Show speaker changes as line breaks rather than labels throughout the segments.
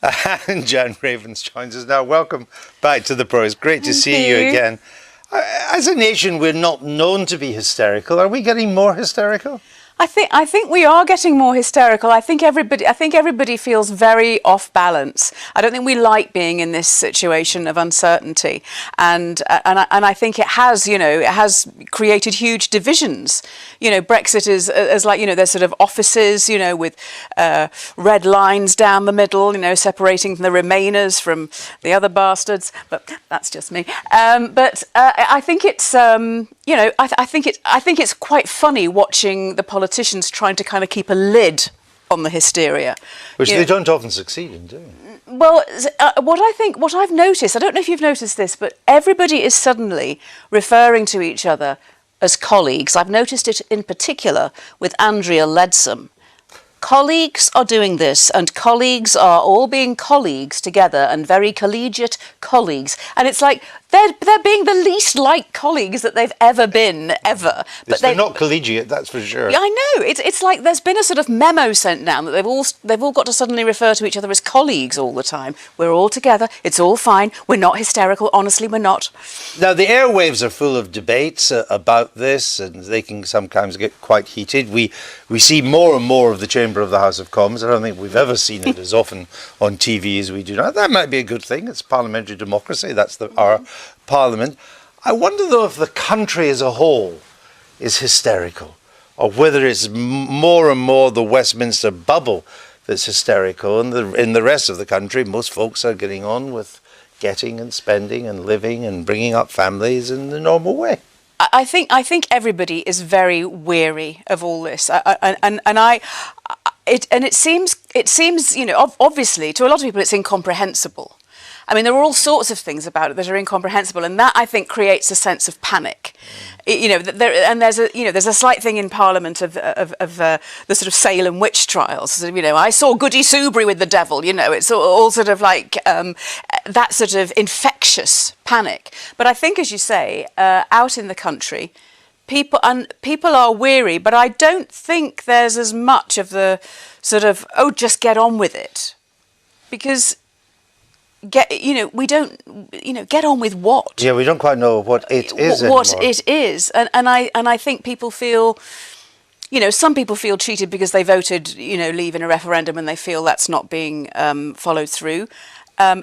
And Jan Ravens joins us now. Welcome back to the Pro. It's great to see you again. As a nation, we're not known to be hysterical. Are we getting more hysterical?
I think we are getting more hysterical. I think everybody feels very off balance. I don't think we like being in this situation of uncertainty, and I think it has created huge divisions. Brexit is like there's sort of offices with red lines down the middle, separating the Remainers from the other bastards. But that's just me. I think it's I think it's quite funny watching the politicians trying to kind of keep a lid on the hysteria,
which they don't often succeed in doing.
Well, what I've noticed, I don't know if you've noticed this, but everybody is suddenly referring to each other as colleagues. I've noticed it in particular with Andrea Leadsom. Colleagues are doing this, and colleagues are all being colleagues together, and very collegiate colleagues. And it's like they're being the least like colleagues that they've ever been, ever.
But they're not collegiate, that's for sure.
Yeah, I know. It's like there's been a sort of memo sent down that they've all got to suddenly refer to each other as colleagues all the time. We're all together. It's all fine. We're not hysterical. Honestly, we're not.
Now, the airwaves are full of debates about this, and they can sometimes get quite heated. We see more and more of the Chamber of the House of Commons. I don't think we've ever seen it as often on TV as we do now. That might be a good thing. It's parliamentary democracy. That's our Parliament. I wonder, though, if the country as a whole is hysterical, or whether it's more and more the Westminster bubble that's hysterical, and in the rest of the country, most folks are getting on with getting and spending and living and bringing up families in the normal way.
I think everybody is very weary of all this, it seems obviously to a lot of people it's incomprehensible. I mean, there are all sorts of things about it that are incomprehensible, and that I think creates a sense of panic. There's a slight thing in Parliament of the sort of Salem witch trials. I saw Goody Subry with the devil. It's all sort of like that sort of infectious panic. But I think, as you say, out in the country, people are weary, but I don't think there's as much of the sort of just get on with it, because. We don't, get on with what?
Yeah, we don't quite know what it is
What
anymore.
it is, and I think people feel, some people feel cheated because they voted, leave in a referendum and they feel that's not being followed through.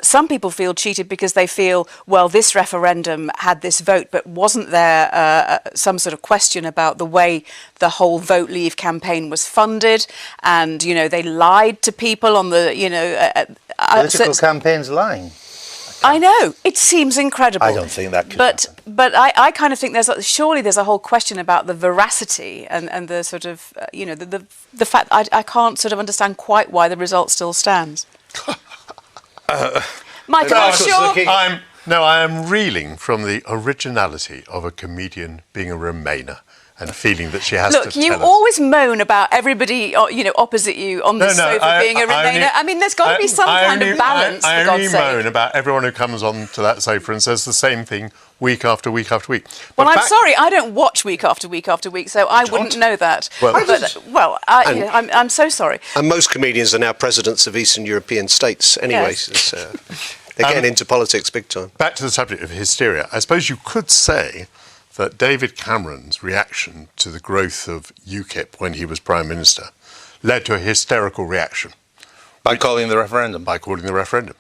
Some people feel cheated because they feel, well, this referendum had this vote, but wasn't there some sort of question about the way the whole Vote Leave campaign was funded? And, they lied to people on the,
Political campaigns lying.
I know. It seems incredible.
I don't think that could happen.
But I kind of think surely there's a whole question about the veracity and the sort of, the fact I can't sort of understand quite why the result still stands. Michael, I'm sure.
I am reeling from the originality of a comedian being a Remainer and feeling that she has to tell us.
Look, you always moan about everybody, opposite you on the sofa being a Remainer. I mean, there's got to be some kind of balance,
I
for God's
only
sake.
moan about everyone who comes on to that sofa and says the same thing week after week after week.
Well, I'm sorry, I don't watch week after week after week, so I wouldn't know that. I'm so sorry.
And most comedians are now presidents of Eastern European states anyway.
Yes.
They're getting into politics big time.
Back to the subject of hysteria. I suppose you could say that David Cameron's reaction to the growth of UKIP when he was Prime Minister led to a hysterical reaction.
By calling the referendum.
By calling the referendum.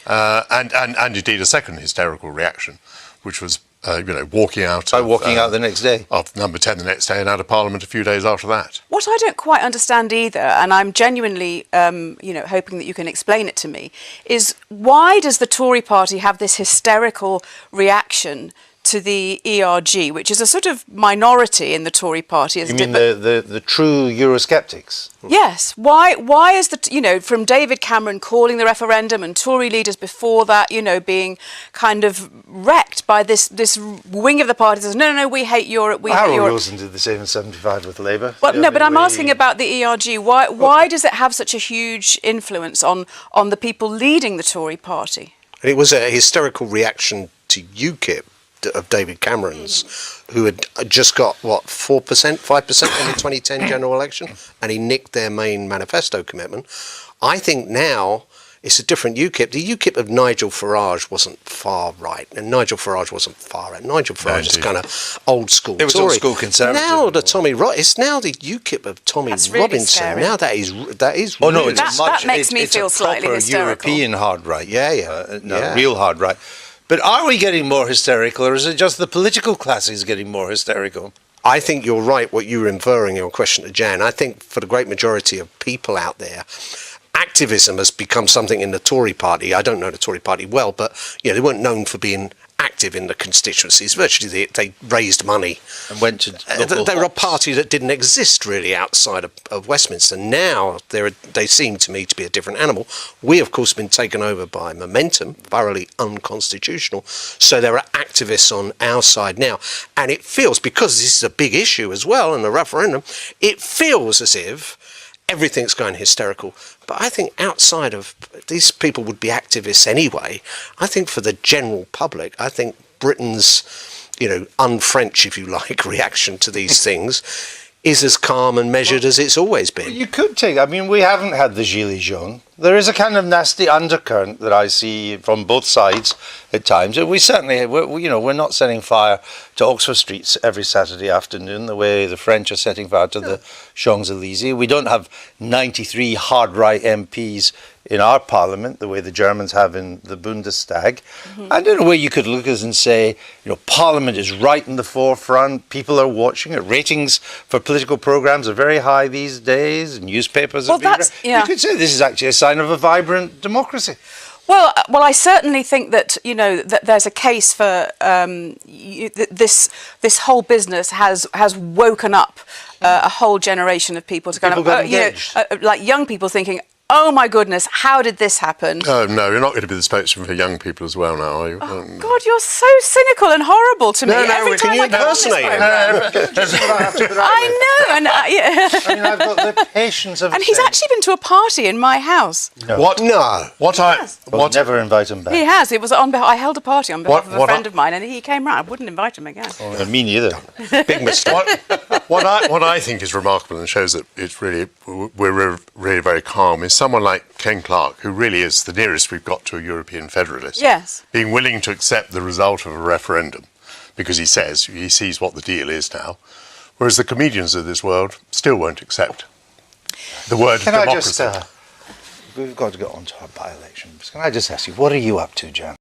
And indeed a second hysterical reaction, which was, walking out.
By walking out the next day.
Of Number 10 the next day and out of Parliament a few days after that.
What I don't quite understand either, and I'm genuinely, hoping that you can explain it to me, is why does the Tory party have this hysterical reaction to the ERG, which is a sort of minority in the Tory party?
You mean the true Eurosceptics?
Yes. Why is from David Cameron calling the referendum and Tory leaders before that, being kind of wrecked by this wing of the party that says, no, we hate Europe, we hate
Harold
Europe.
Wilson did the same in 75 with Labour.
Well, no, but I'm asking about the ERG. Why does it have such a huge influence on the people leading the Tory party?
It was a hysterical reaction to UKIP of David Cameron's, who had just got, 4%, 5% in the 2010 general election, and he nicked their main manifesto commitment. I think now It's a different UKIP. The UKIP of Nigel Farage wasn't far right, and Nigel Farage wasn't far right. Nigel Farage is kind of old school
It was
Tory.
old school conservative.
Now it's now the UKIP of Tommy
That's really
Robinson.
scary.
Now that is
Oh no,
really-
it's
That makes me
it's
feel
a
slightly
proper
hysterical.
European hard right.
Yeah.
Real hard right. But are we getting more hysterical, or is it just the political class is getting more hysterical?
I think you're right, what you were inferring in your question to Jan. I think for the great majority of people out there, activism has become something in the Tory party. I don't know the Tory party well, but they weren't known for being active in the constituencies. Virtually, they raised money.
And went to local
They were a
hubs.
party that didn't exist really outside of Westminster. Now they seem to me to be a different animal. We, of course, have been taken over by Momentum, thoroughly unconstitutional. So there are activists on our side now. And it feels, because this is a big issue as well, and the referendum, it feels as if everything's going hysterical. But I think outside of these people would be activists anyway. I think for the general public, I think Britain's, un-French, if you like, reaction to these things is as calm and measured as it's always been.
You could take, we haven't had the Gilets jaunes. There is a kind of nasty undercurrent that I see from both sides at times. And we certainly, we're not setting fire to Oxford streets every Saturday afternoon the way the French are setting fire to the Champs-Élysées. We don't have 93 hard right MPs in our parliament the way the Germans have in the Bundestag. And in a way you could look at us and say, Parliament is right in the forefront. People are watching it. Ratings for political programmes are very high these days. Newspapers are being You could say this is actually a sign of a vibrant democracy.
Well, I certainly think that that there's a case for this whole business has woken up a whole generation of people to kind
People got engaged.
like young people thinking, oh my goodness, how did this happen?
Oh, no, you're not going to be the spokesman for young people as well now, are you?
Oh, God, you're so cynical and horrible to me. Every
can
time
you
I go on this
impersonate him?
program. I know, and
I've got the patience of.
and he's actually been to a party in my house.
No.
What?
No.
We'll never invite him back.
He has. It was on behalf. I held a party on behalf of a
what
friend
I-
of mine, and he came round. I wouldn't invite him again.
Me neither.
Big mistake.
What I think is remarkable and shows that we're really very calm is someone like Ken Clarke, who really is the nearest we've got to a European federalist.
Yes.
Being willing to accept the result of a referendum because he sees what the deal is now, whereas the comedians of this world still won't accept the word
Can
democracy.
I just, we've got to get on to our by-elections. Can I just ask you, what are you up to, Jan?